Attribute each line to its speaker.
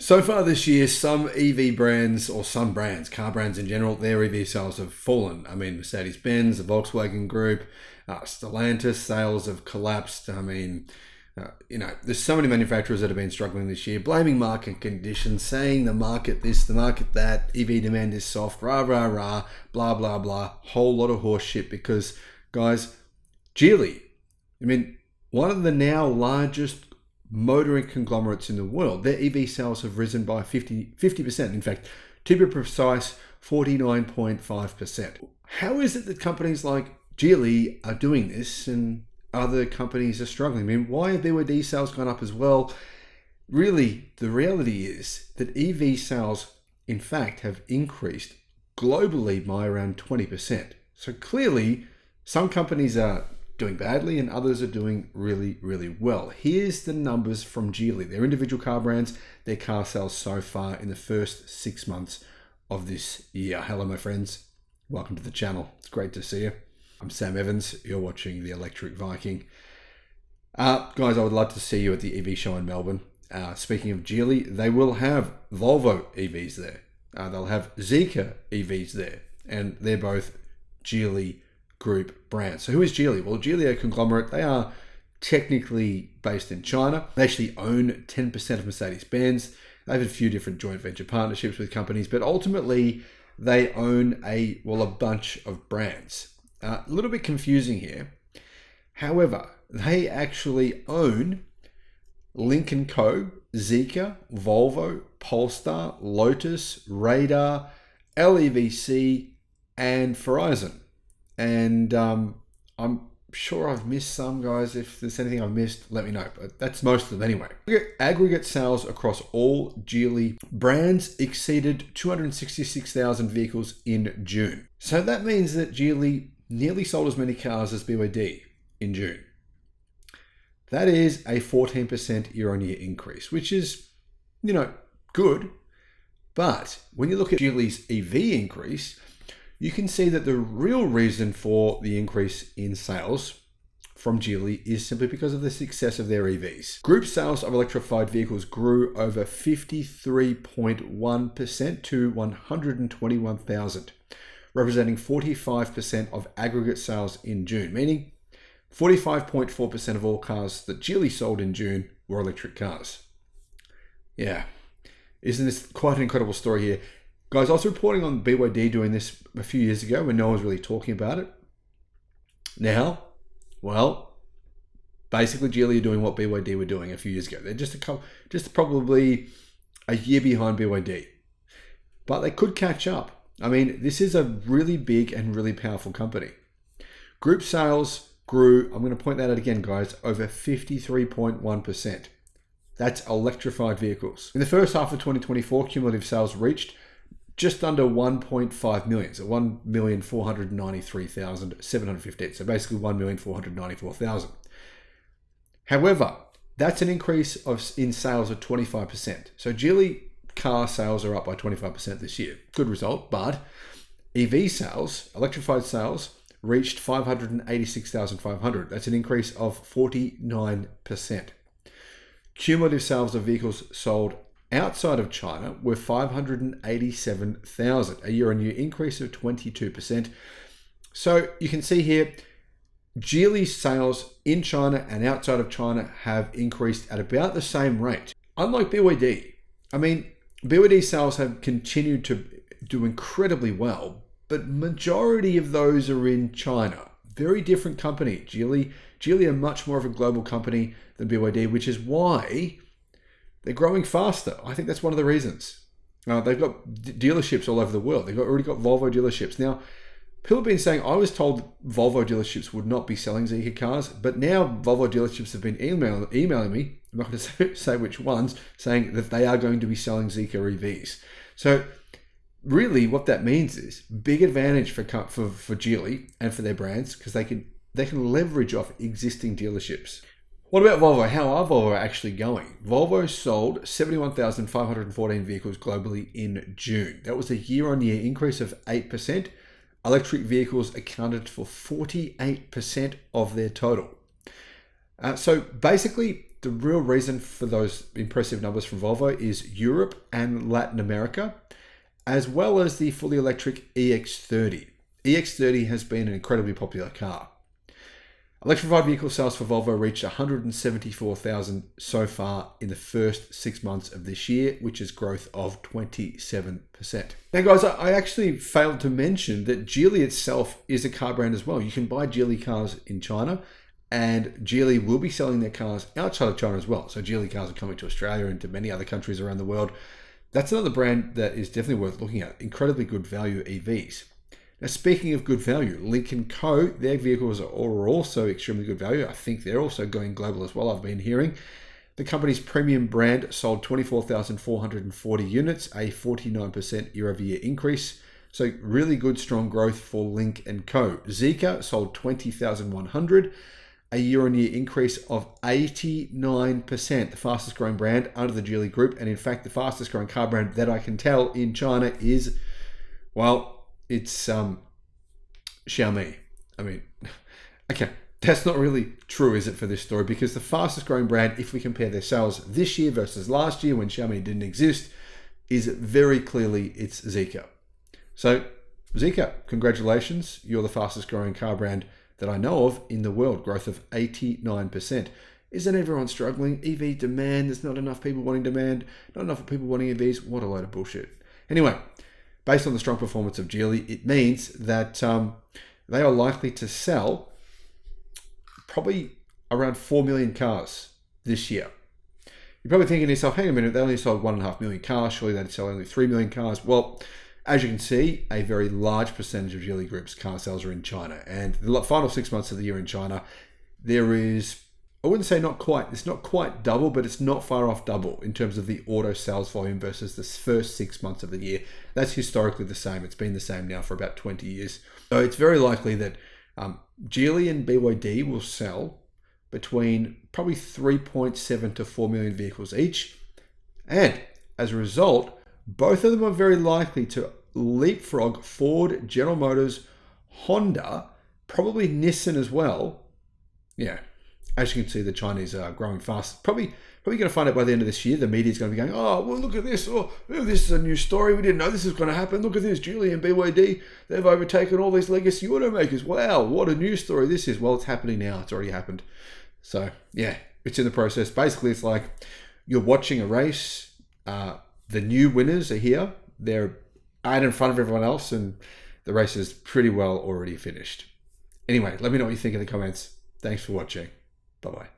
Speaker 1: So far this year, some EV brands, or some brands, car brands in general, their EV sales have fallen. I mean, Mercedes-Benz, the Volkswagen Group, Stellantis sales have collapsed. I mean, there's so many manufacturers that have been struggling this year, blaming market conditions, saying the market this, the market that, EV demand is soft, rah, rah, rah, blah, blah, blah. Whole lot of horse shit because, guys, Geely, one of the now largest motoring conglomerates in the world, their EV sales have risen by 50%. In fact, to be precise, 49.5%. How is it that companies like Geely are doing this and other companies are struggling? Why have BYD sales gone up as well? Really, the reality is that EV sales, in fact, have increased globally by around 20%. So clearly, some companies are doing badly and others are doing really, really well. Here's the numbers from Geely, their individual car brands, their car sales so far in the first 6 months of this year. Hello, my friends. Welcome to the channel. It's great to see you. I'm Sam Evans. You're watching the Electric Viking. Guys, I would love to see you at the EV show in Melbourne. Speaking of Geely, they will have Volvo EVs there. They'll have Zeekr EVs there. And they're both Geely Group brands. So who is Geely? Well, Geely are a conglomerate. They are technically based in China. They actually own 10% of Mercedes-Benz. They have a few different joint venture partnerships with companies, but ultimately they own a bunch of brands. A little bit confusing here. However, they actually own Lynk & Co, Zeekr, Volvo, Polestar, Lotus, Radar, LEVC, and Verizon. And I'm sure I've missed some, guys. If there's anything I've missed, let me know. But that's most of them anyway. Aggregate sales across all Geely brands exceeded 266,000 vehicles in June. So that means that Geely nearly sold as many cars as BYD in June. That is a 14% year-on-year increase, which is, good. But when you look at Geely's EV increase, you can see that the real reason for the increase in sales from Geely is simply because of the success of their EVs. Group sales of electrified vehicles grew over 53.1% to 121,000, representing 45% of aggregate sales in June, meaning 45.4% of all cars that Geely sold in June were electric cars. Yeah, isn't this quite an incredible story here? Guys, I was reporting on BYD doing this a few years ago when no one was really talking about it. Now, basically Geely are doing what BYD were doing a few years ago. They're just probably a year behind BYD. But they could catch up. This is a really big and really powerful company. Group sales grew, I'm going to point that out again, guys, over 53.1%. That's electrified vehicles. In the first half of 2024, cumulative sales reached just under 1.5 million, so 1,493,715. So basically 1,494,000. However, that's an increase in sales of 25%. So Geely car sales are up by 25% this year. Good result, but EV sales, electrified sales, reached 586,500. That's an increase of 49%. Cumulative sales of vehicles sold outside of China were 587,000, a year-on-year increase of 22%. So you can see here, Geely's sales in China and outside of China have increased at about the same rate. Unlike BYD, BYD sales have continued to do incredibly well, but majority of those are in China. Very different company. Geely are much more of a global company than BYD, which is why they're growing faster. I think that's one of the reasons. They've got dealerships all over the world. They've already got Volvo dealerships. Now, people have been saying, I was told Volvo dealerships would not be selling Zeekr cars, but now Volvo dealerships have been emailing me, I'm not going to say which ones, saying that they are going to be selling Zeekr EVs. So really what that means is big advantage for Geely and for their brands because they can leverage off existing dealerships. What about Volvo? How are Volvo actually going? Volvo sold 71,514 vehicles globally in June. That was a year-on-year increase of 8%. Electric vehicles accounted for 48% of their total. So basically, the real reason for those impressive numbers from Volvo is Europe and Latin America, as well as the fully electric EX30. EX30 has been an incredibly popular car. Electrified vehicle sales for Volvo reached 174,000 so far in the first 6 months of this year, which is growth of 27%. Now guys, I actually failed to mention that Geely itself is a car brand as well. You can buy Geely cars in China, and Geely will be selling their cars outside of China as well. So Geely cars are coming to Australia and to many other countries around the world. That's another brand that is definitely worth looking at. Incredibly good value EVs. Now, speaking of good value, Lynk & Co, their vehicles are also extremely good value. I think they're also going global as well, I've been hearing. The company's premium brand sold 24,440 units, a 49% year-over-year increase. So really good, strong growth for Lynk & Co. Zeekr sold 20,100, a year-on-year increase of 89%, the fastest growing brand under the Geely Group. And in fact, the fastest growing car brand that I can tell in China is, well, it's Xiaomi. I mean, okay, that's not really true, is it, for this story? Because the fastest growing brand, if we compare their sales this year versus last year when Xiaomi didn't exist, is very clearly it's Zeekr. So Zeekr, congratulations. You're the fastest growing car brand that I know of in the world, growth of 89%. Isn't everyone struggling? EV demand, there's not enough people wanting demand, not enough people wanting EVs. What a load of bullshit. Anyway, based on the strong performance of Geely, it means that they are likely to sell probably around 4 million cars this year. You're probably thinking to yourself, hang a minute, they only sold 1.5 million cars, surely they'd sell only 3 million cars. Well, as you can see, a very large percentage of Geely Group's car sales are in China. And the final 6 months of the year in China, there is, I wouldn't say it's not quite double, but it's not far off double in terms of the auto sales volume versus the first 6 months of the year. That's historically the same. It's been the same now for about 20 years. So it's very likely that Geely and BYD will sell between probably 3.7 to 4 million vehicles each. And as a result, both of them are very likely to leapfrog Ford, General Motors, Honda, probably Nissan as well. Yeah. As you can see, the Chinese are growing fast. Probably going to find out by the end of this year. The media is going to be going, oh, well, look at this. Oh, this is a new story. We didn't know this was going to happen. Look at this. Geely and BYD, they've overtaken all these legacy automakers. Wow, what a news story this is. Well, it's happening now. It's already happened. So, yeah, it's in the process. Basically, it's like you're watching a race. The new winners are here. They're out in front of everyone else, and the race is pretty well already finished. Anyway, let me know what you think in the comments. Thanks for watching. Bye-bye.